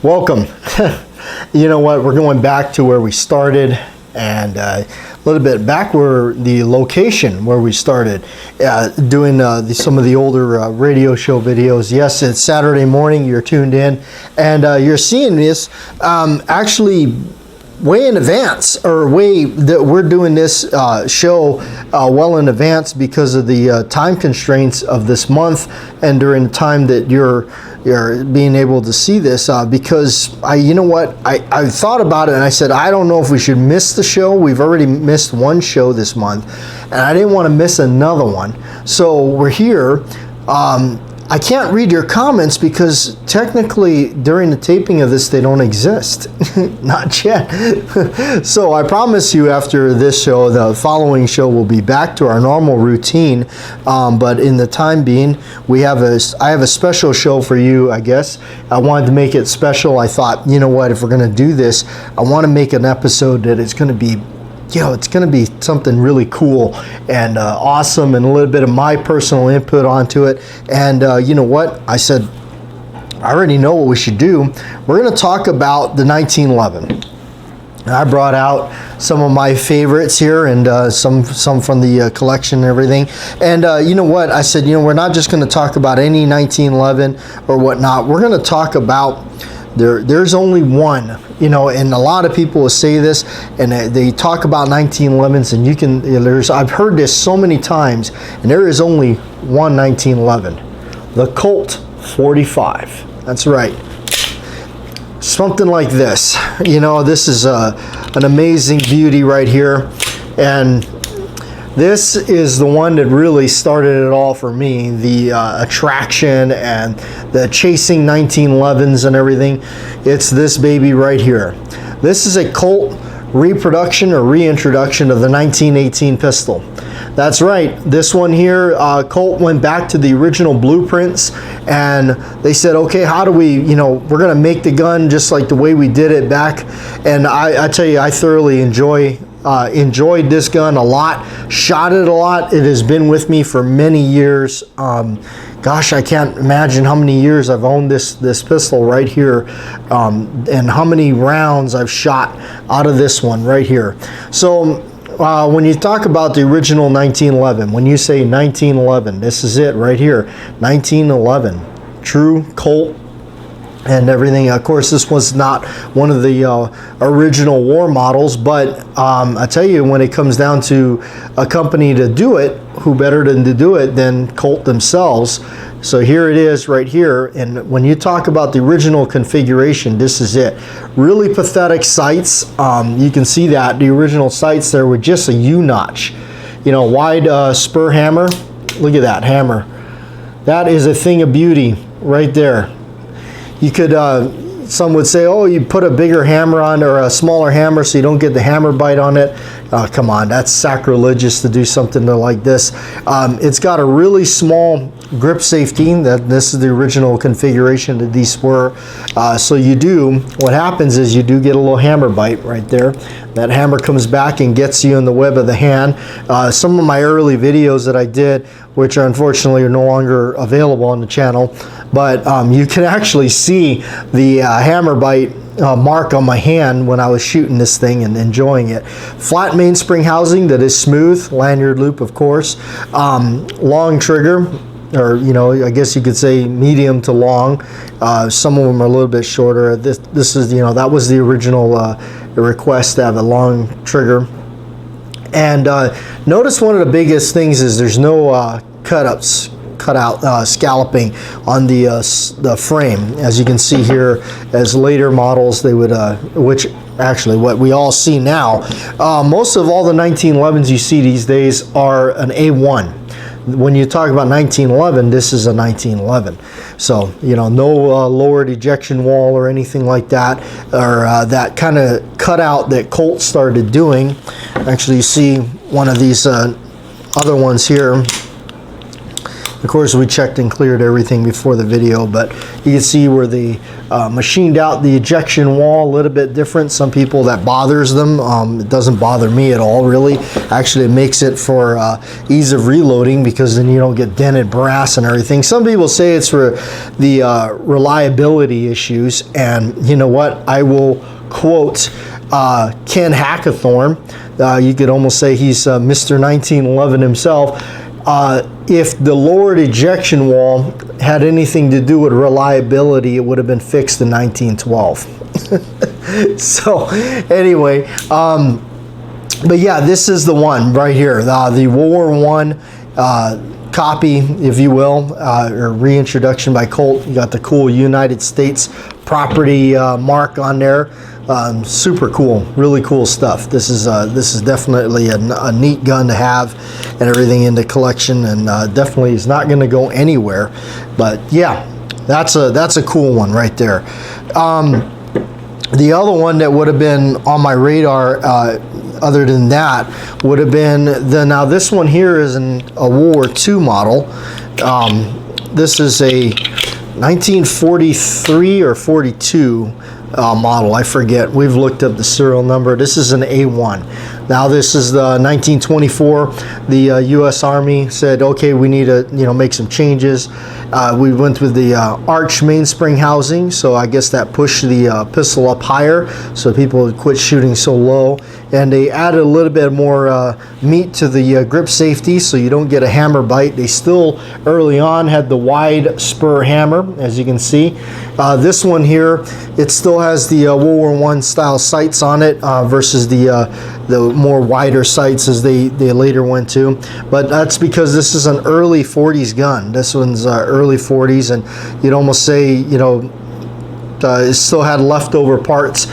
Welcome. You know what? We're going back to where we started, and a little bit back where the location where we started, doing some of the older radio show videos. Yes, it's Saturday morning. You're tuned in, and you're seeing this actually way in advance, or way that we're doing this show well in advance because of the time constraints of this month, and during the time that you're being able to see this, because you know what, I thought about it and I said, I don't know if we should miss the show. We've already missed one show this month, and I didn't want to miss another one. So we're here. I can't read your comments because technically during the taping of this they don't exist. Not yet. So I promise you, after this show, the following show will be back to our normal routine, but in the time being, I have a special show for you. I guess I wanted to make it special. I thought, you know what, if we're going to do this, I want to make an episode that it's going to be, it's going to be something really cool and awesome, and a little bit of my personal input onto it. And you know what? I said, I already know what we should do. We're going to talk about the 1911. And I brought out some of my favorites here, and some from the collection and everything. And you know what? I said, we're not just going to talk about any 1911 or whatnot. We're going to talk about there's only one, and a lot of people will say this, and they talk about 1911s, and I've heard this so many times, and there is only one 1911, the Colt 45. That's right. Something like this. This is an amazing beauty right here, and this is the one that really started it all for me, the attraction and the chasing 1911s and everything. It's this baby right here. This is a Colt reproduction or reintroduction of the 1918 pistol. That's right, this one here, Colt went back to the original blueprints, and they said, okay, how do we, we're gonna make the gun just like the way we did it back. And I tell you, I thoroughly enjoyed this gun a lot, shot it a lot. It has been with me for many years. Gosh, I can't imagine how many years I've owned this pistol right here, and how many rounds I've shot out of this one right here. So when you talk about the original 1911, when you say 1911, this is it right here, 1911, true Colt and everything. Of course, this was not one of the original war models, but I tell you, when it comes down to a company to do it, who better to do it than Colt themselves? So here it is right here, and when you talk about the original configuration, this is it. Really pathetic sights. You can see that the original sights there were just a U-notch, wide spur hammer. Look at that hammer. That is a thing of beauty right there. You could, some would say, oh, you put a bigger hammer on, or a smaller hammer so you don't get the hammer bite on it. Come on, that's sacrilegious to do something like this. It's got a really small grip safety. This is the original configuration that these were. So what happens is you do get a little hammer bite right there. That hammer comes back and gets you in the web of the hand. Some of my early videos that I did, which are unfortunately no longer available on the channel, but you can actually see the hammer bite mark on my hand when I was shooting this thing and enjoying it. Flat mainspring housing that is smooth, lanyard loop of course, long trigger, or I guess you could say medium to long. Some of them are a little bit shorter. This is that was the original request to have a long trigger. And notice one of the biggest things is there's no cut out scalloping on the frame, as you can see here. As later models, they would which actually what we all see now, most of all the 1911s you see these days are an A1. When you talk about 1911, this is a 1911. So no lowered ejection wall or anything like that, or that kind of cutout that Colt started doing. Actually, you see one of these other ones here. Of course, we checked and cleared everything before the video, but you can see where they machined out the ejection wall a little bit different. Some people that bothers them. It doesn't bother me at all, really. Actually, it makes it for ease of reloading, because then you don't get dented brass and everything. Some people say it's for the reliability issues, and you know what? I will quote Ken Hackathorn. You could almost say he's Mr. 1911 himself. If the lowered ejection wall had anything to do with reliability, it would have been fixed in 1912. So anyway, but yeah, this is the one right here, the World War I copy, if you will, or reintroduction by Colt. You got the cool United States property mark on there. Super cool, really cool stuff. This is definitely a neat gun to have, and everything in the collection, and definitely is not going to go anywhere. But yeah, that's a cool one right there. The other one that would have been on my radar, other than that, would have been now this one here is a World War II model. This is a 1943 or 42 model, I forget. We've looked up the serial number. This is an A1. Now this is the 1924. The U.S. Army said, okay, we need to make some changes. We went with the arch mainspring housing, so I guess that pushed the pistol up higher, so people would quit shooting so low. And they added a little bit more meat to the grip safety, so you don't get a hammer bite. They still early on had the wide spur hammer, as you can see. This one here, it still has the World War I style sights on it versus the more wider sights as they later went to. But that's because this is an early 40s gun. This one's early 40s, and you'd almost say, it still had leftover parts.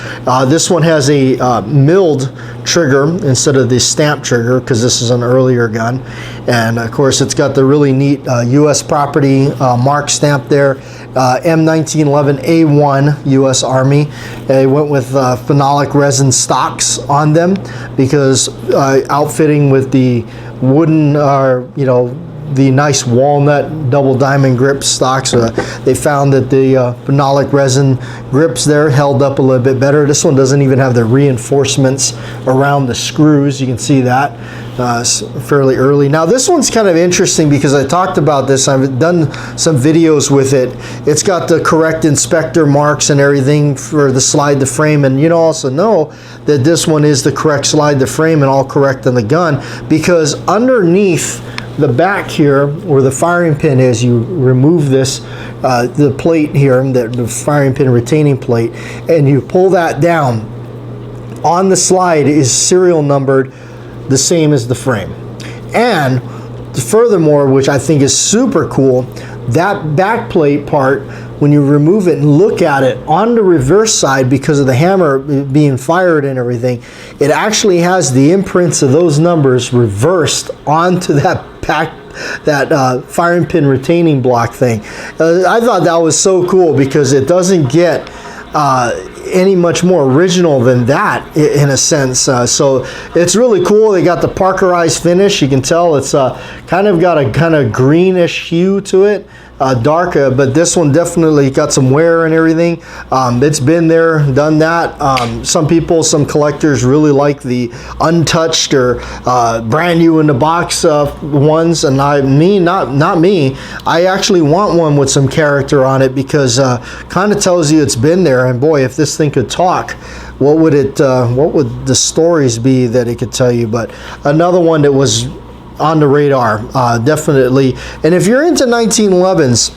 This one has a milled trigger instead of the stamp trigger, because this is an earlier gun. And of course, it's got the really neat U.S. property mark stamp there. M1911A1 U.S. Army. They went with phenolic resin stocks on them, because outfitting with the wooden, the nice walnut double diamond grip stocks, they found that the phenolic resin grips there held up a little bit better. This one doesn't even have the reinforcements around the screws. You can see that fairly early. Now this one's kind of interesting, because I talked about this. I've done some videos with it. It's got the correct inspector marks and everything for the slide to frame, and you also know that this one is the correct slide to frame and all correct on the gun, because underneath the back here, where the firing pin is, you remove this, the plate here, the firing pin retaining plate, and you pull that down. On the slide is serial numbered the same as the frame. And furthermore, which I think is super cool, that back plate part, when you remove it and look at it on the reverse side, because of the hammer being fired and everything, it actually has the imprints of those numbers reversed onto that firing pin retaining block thing. I thought that was so cool, because it doesn't get any much more original than that, in a sense. So it's really cool. They got the Parkerized finish. You can tell it's kind of got a kind of greenish hue to it. Darker, but this one definitely got some wear and everything. It's been there, done that. Some people, some collectors really like the untouched or brand new in the box ones, and not me. I actually want one with some character on it, because kind of tells you it's been there. And boy, if this thing could talk, what would the stories be that it could tell you? But another one that was on the radar, definitely. And if you're into 1911s,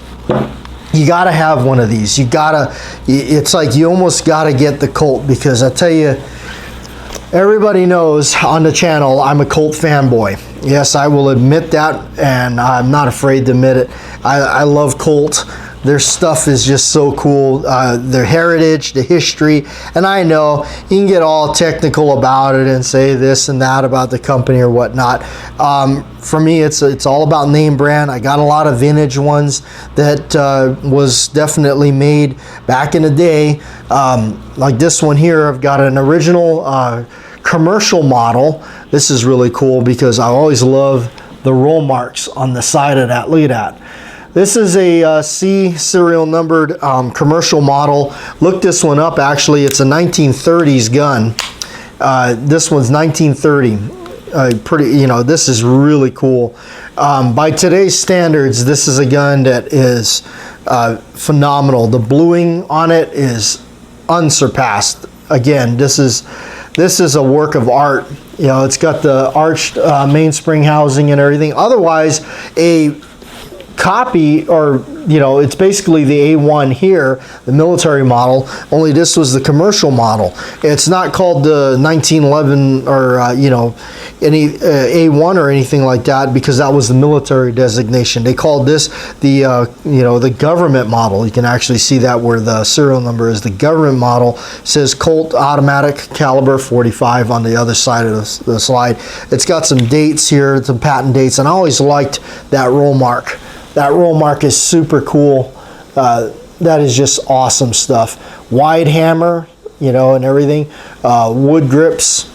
you gotta have one of these. It's like you almost gotta get the Colt, because I tell you, everybody knows on the channel I'm a Colt fanboy. Yes, I will admit that, and I'm not afraid to admit it. I love Colt. Their stuff is just so cool. Their heritage, the history, and I know you can get all technical about it and say this and that about the company or whatnot. For me, it's all about name brand. I got a lot of vintage ones that was definitely made back in the day. Like this one here, I've got an original commercial model. This is really cool, because I always love the roll marks on the side of that. Look at that. This is a C serial numbered commercial model. Look this one up, actually. It's a 1930s gun. This one's 1930. This is really cool. By today's standards, this is a gun that is phenomenal. The bluing on it is unsurpassed. Again, this is a work of art. It's got the arched mainspring housing and everything. Otherwise, a copy, or it's basically the A1 here, the military model, only this was the commercial model. It's not called the 1911 or any A1 or anything like that, because that was the military designation. They called this the the government model. You can actually see that where the serial number is the government model. It says Colt automatic caliber 45 on the other side of the slide. It's got some dates here, some patent dates, and I always liked that roll mark. That roll mark is super cool. That is just awesome stuff. Wide hammer, and everything. Wood grips.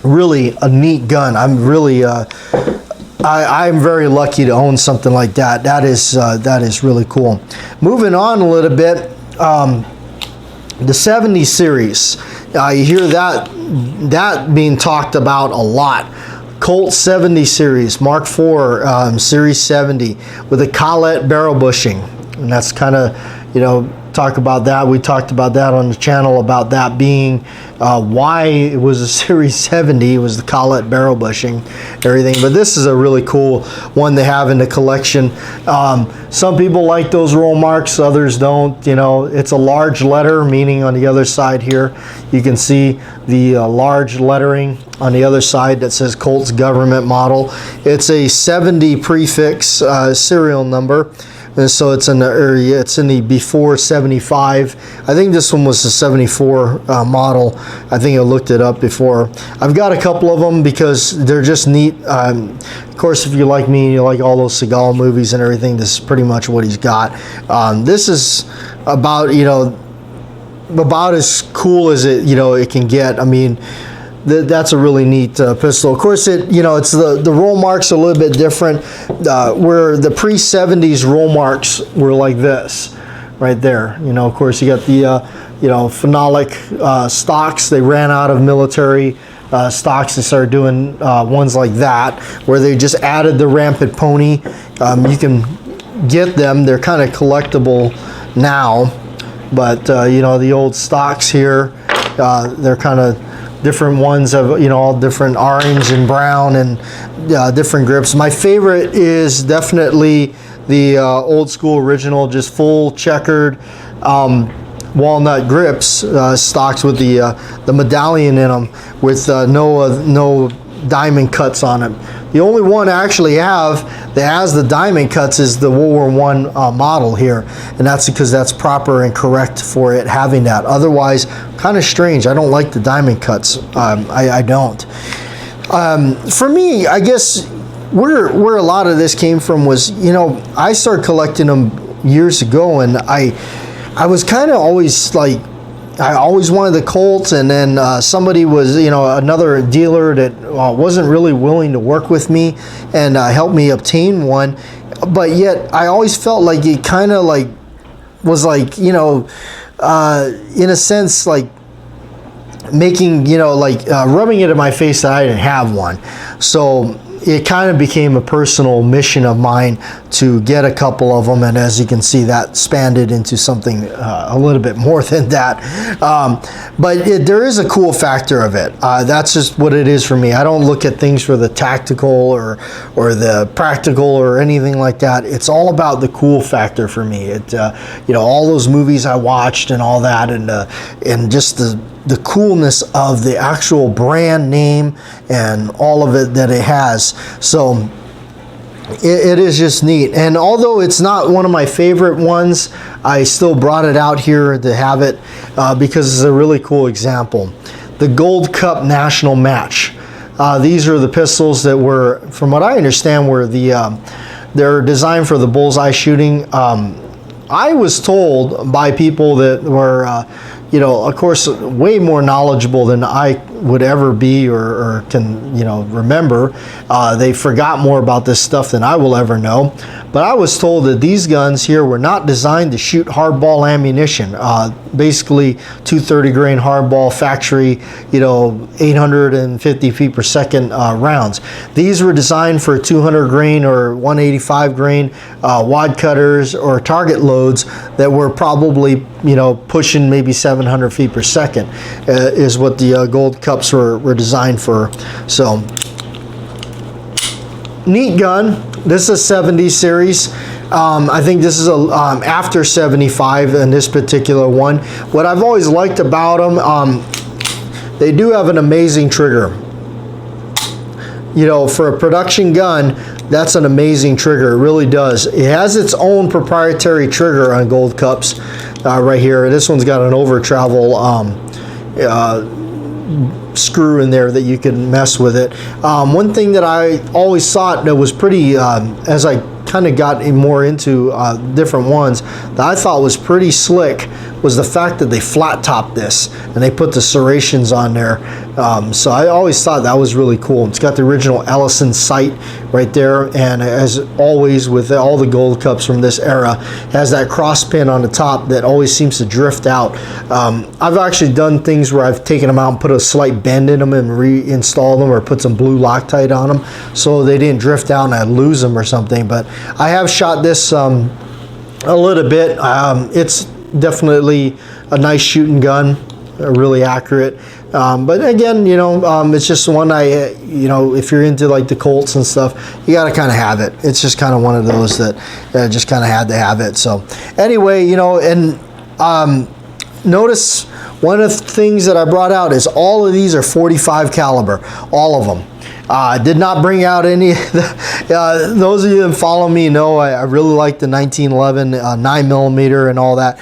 Really a neat gun. I'm really, I'm very lucky to own something like that. That is really cool. Moving on a little bit, the 70 series. You hear that being talked about a lot. Colt 70 series, Mark IV, Series 70 with a collet barrel bushing. And that's kind of, talk about that. We talked about that on the channel, about that being why it was a Series 70. It was the collet barrel bushing, everything. But this is a really cool one to have in the collection. Some people like those roll marks, others don't. It's a large letter, meaning on the other side here, you can see the large lettering on the other side that says Colt's government model. It's a 70 prefix serial number. And so it's in the before 75. I think this one was the 74 model. I think I looked it up before. I've got a couple of them because they're just neat. Of course, if you like me, you like all those Seagal movies and everything, this is pretty much what he's got. This is about as cool as it can get. I mean, that's a really neat pistol. Of course, it's the roll marks a little bit different. Where the pre-70s roll marks were like this, right there. Of course, you got the phenolic stocks. They ran out of military stocks and started doing ones like that, where they just added the rampant pony. You can get them. They're kind of collectible now, but the old stocks here, they're kind of different ones of all different orange and brown and different grips. My favorite is definitely the old school original, just full checkered walnut grips, stocks with the medallion in them, with no diamond cuts on it. The only one I actually have that has the diamond cuts is the World War I model here, and that's because that's proper and correct for it having that. Otherwise, kind of strange. I don't like the diamond cuts. I don't. For me, I guess where a lot of this came from was, I started collecting them years ago, and I was kind of always like, I always wanted the Colts, and then somebody was, another dealer that wasn't really willing to work with me and help me obtain one. But yet, I always felt like it kind of like was like, in a sense, like making, rubbing it in my face that I didn't have one. So it kind of became a personal mission of mine to get a couple of them, and as you can see, that expanded into something a little bit more than that. But there is a cool factor of it. That's just what it is for me. I don't look at things for the tactical or the practical or anything like that. It's all about the cool factor for me. All those movies I watched and all that, and just the coolness of the actual brand name and all of it that it has. So it is just neat. And although it's not one of my favorite ones, I still brought it out here to have it because it's a really cool example. The Gold Cup National Match. These are the pistols that were, from what I understand, were they're designed for the bullseye shooting. I was told by people that were, of course, way more knowledgeable than I would ever be or can remember. They forgot more about this stuff than I will ever know. But I was told that these guns here were not designed to shoot hardball ammunition. Basically 230 grain hardball factory, 850 feet per second rounds. These were designed for 200 grain or 185 grain wad cutters or target loads that were probably pushing maybe 700 feet per second is what the Gold Cups were designed for. So neat gun. This is a 70 series. I think this is after 75 in this particular one. What I've always liked about them, they do have an amazing trigger. For a production gun, that's an amazing trigger. It really does. It has its own proprietary trigger on Gold Cups right here. This one's got an over travel screw in there that you can mess with it. One thing that I always thought that was pretty, as I kind of got more into different ones, that I thought was pretty slick was the fact that they flat topped this and they put the serrations on there. So I always thought that was really cool. It's got the original Ellison sight right there, and as always with all the Gold Cups from this era, has that cross pin on the top that always seems to drift out. I've actually done things where I've taken them out and put a slight bend in them and reinstalled them, or put some blue Loctite on them so they didn't drift out and I'd lose them or something. But I have shot this a little bit. It's definitely a nice shooting gun, really accurate. But again, it's just one if you're into like the Colts and stuff, you got to kind of have it. It's just kind of one of those that just kind of had to have it. So anyway, and notice one of the things that I brought out is all of these are 45 caliber, all of them. Did not bring out any. Those of you that follow me know I really like the 1911 9mm and all that.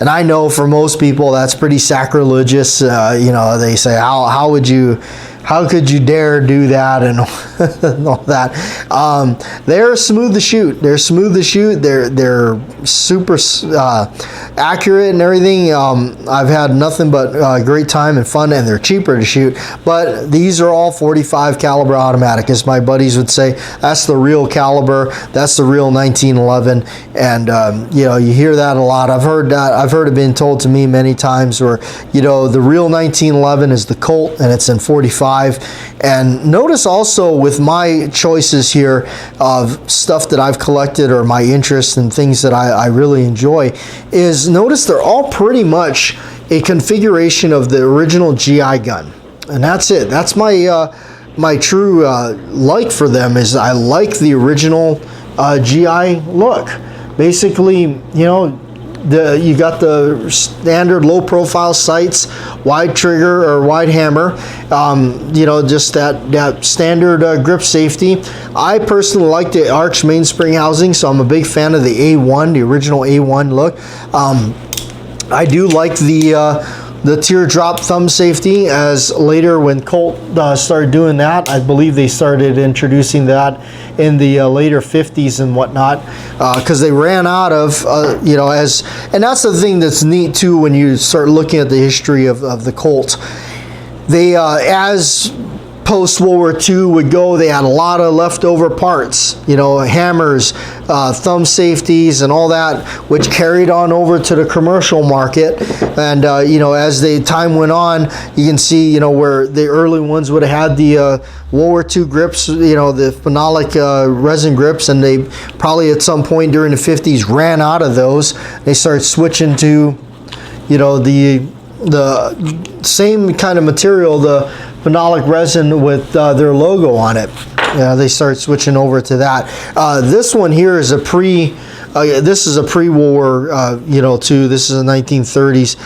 And I know for most people that's pretty sacrilegious. They say, how could you dare do that and all that? They're smooth to shoot. They're smooth to shoot. They're super accurate and everything. I've had nothing but great time and fun, and they're cheaper to shoot. But these are all 45 caliber automatic, as my buddies would say. That's the real caliber. That's the real 1911. And you hear that a lot. I've heard that. I've heard it being told to me many times where the real 1911 is the Colt and it's in 45. And notice also with my choices here of stuff that I've collected or my interest in things that I really enjoy, is notice they're all pretty much a configuration of the original GI gun. And that's it. That's my my true like for them, is I like the original GI look. Basically, you got the standard low profile sights, wide trigger or wide hammer, just that standard grip safety. I personally like the arch mainspring housing, so I'm a big fan of the A1, the original A1 look. I do like the teardrop thumb safety, as later when Colt started doing that, I believe they started introducing that in the later 50s and whatnot, because they ran out of, and that's the thing that's neat too when you start looking at the history of the Colt. They, as post-World War II would go, they had a lot of leftover parts, hammers, thumb safeties and all that, which carried on over to the commercial market. And as the time went on, you can see where the early ones would have had the World War II grips, the phenolic resin grips, and they probably at some point during the 50s ran out of those. They started switching to the same kind of material, the phenolic resin with their logo on it. They start switching over to that. This one here is a this is a pre-war, too. This is the 1930s.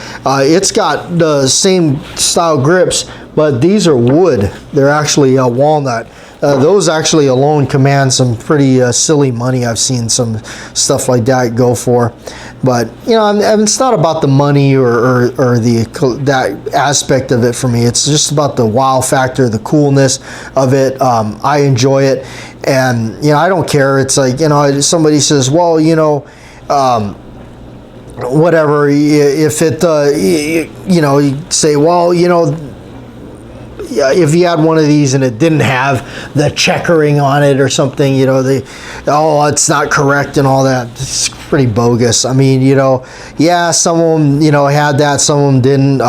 It's got the same style grips, but these are wood. They're actually walnut. Those actually alone command some pretty silly money. I've seen some stuff like that go for. But it's not about the money or that aspect of it for me. It's just about the wow factor, the coolness of it. I enjoy it, and I don't care. It's like somebody says, well, whatever. If it you say, well, if you had one of these and it didn't have the checkering on it or something, you know, it's not correct and all that. It's pretty bogus. I mean, you know, yeah, some of them, you know, had that, some of them didn't.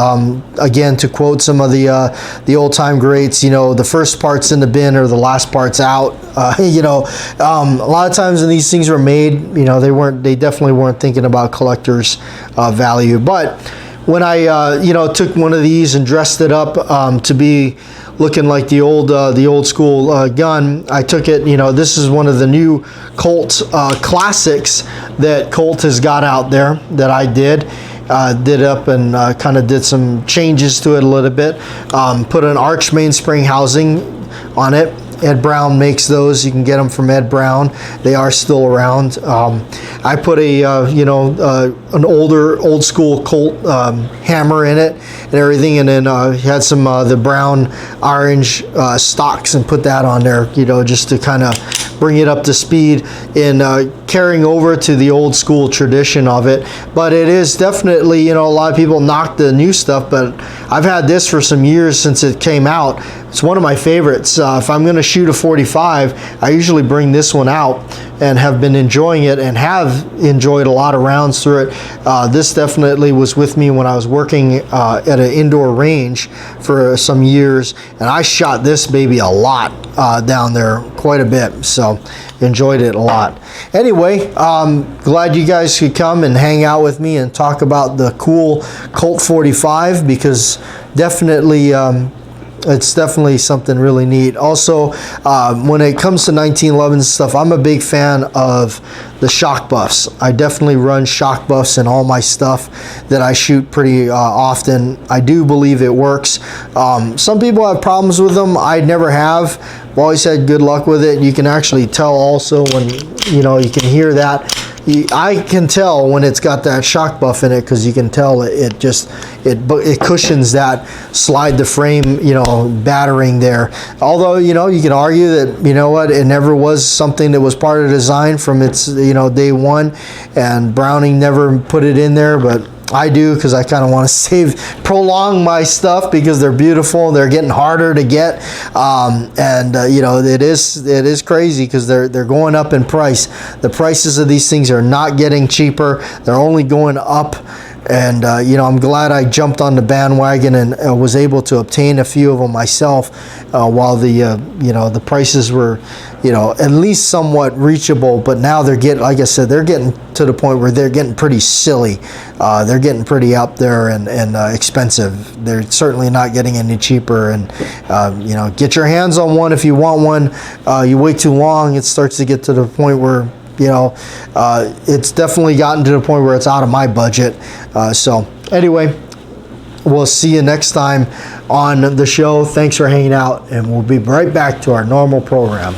Again, to quote some of the old time greats, you know, the first part's in the bin or the last part's out. You know, a lot of times when these things were made, you know, they definitely weren't thinking about collector's value. But when I, you know, took one of these and dressed it up to be looking like the old school gun, I took it, you know, this is one of the new Colt classics that Colt has got out there that I did up and kind of did some changes to it a little bit. Put an arch mainspring housing on it. Ed Brown makes those. You can get them from Ed Brown. They are still around. I put an old school Colt hammer in it and everything, and then had some the brown orange stocks and put that on there, you know, just to kind of bring it up to speed in carrying over to the old school tradition of it. But it is definitely, you know, a lot of people knock the new stuff, but I've had this for some years since it came out. It's one of my favorites. If I'm going to shoot a 45, I usually bring this one out and have been enjoying it and have enjoyed a lot of rounds through it. This definitely was with me when I was working at an indoor range for some years, and I shot this baby a lot down there, quite a bit, so enjoyed it a lot. Anyway, glad you guys could come and hang out with me and talk about the cool Colt 45, because definitely it's definitely something really neat. Also, when it comes to 1911 stuff, I'm a big fan of the shock buffs. I definitely run shock buffs in all my stuff that I shoot pretty often. I do believe it works. Some people have problems with them. I never have. I've always had good luck with it. You can actually tell also when, you know, you can hear that. I can tell when it's got that shock buff in it, because you can tell it cushions that slide the frame, you know, battering there. Although, you know, you can argue that, you know what, it never was something that was part of the design from its, you know, day one, and Browning never put it in there, but I do, because I kind of want to prolong my stuff, because they're beautiful. They're getting harder to get, you know, it is crazy, because they're going up in price. The prices of these things are not getting cheaper. They're only going up. And you know, I'm glad I jumped on the bandwagon and was able to obtain a few of them myself while the you know, the prices were, you know, at least somewhat reachable. But now they're getting, like I said, they're getting to the point where they're getting pretty silly. They're getting pretty up there and expensive. They're certainly not getting any cheaper. And you know, get your hands on one if you want one. You wait too long, it starts to get to the point where, you know, it's definitely gotten to the point where it's out of my budget. So anyway, we'll see you next time on the show. Thanks for hanging out, and we'll be right back to our normal program.